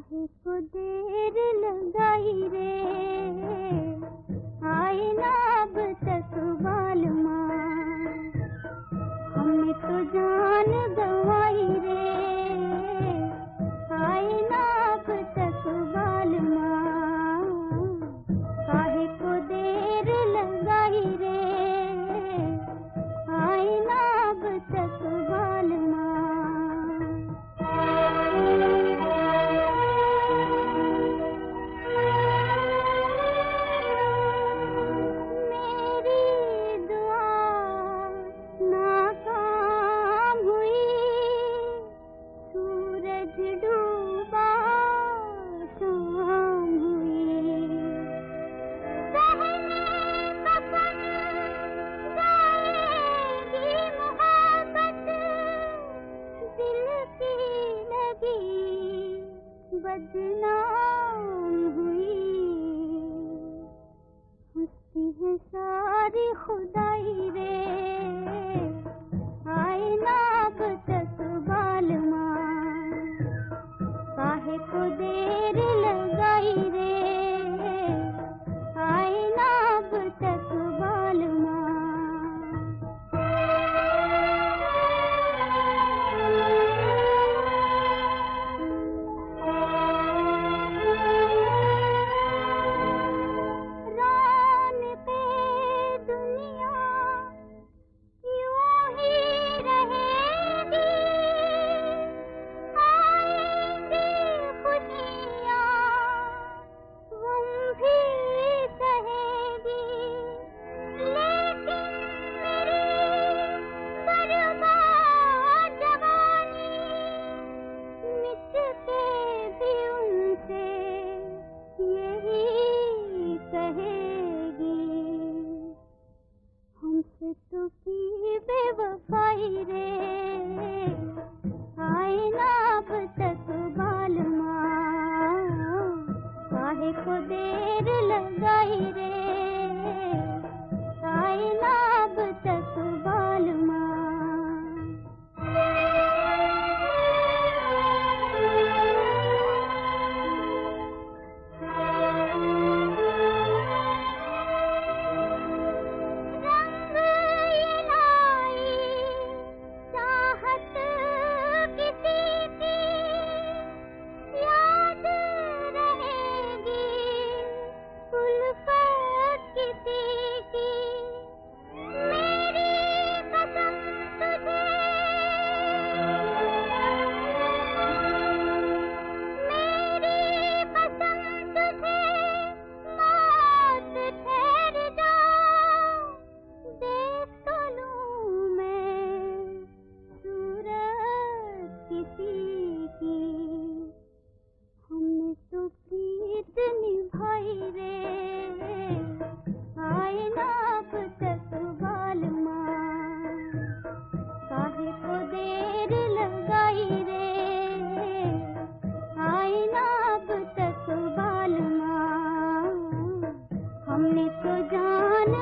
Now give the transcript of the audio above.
काहे को देर लगाई रे, आई ना अब तक बालमा। हमने तो जान गंवाई रे, आई ना अब तक बालमा। काहे को देर लगाई रे, आई ना अब तक बालमा। बदनाम हुई हंसती है सारी खुदाई रे, आए ना अब तक बालमा। काहे को देर लगाई रे, आए ना अब तक बालमा। हमसे तो की बेवफाई रे, आए ना अब तक बालमा। काहे को देर लगाई रे, आए ना अब तक बालमा। हमने तो प्रीत निभाई रे, आए ना अब तक बालमा। काहे को देर लगाई रे, आए ना अब तक बालमा। हमने तो जान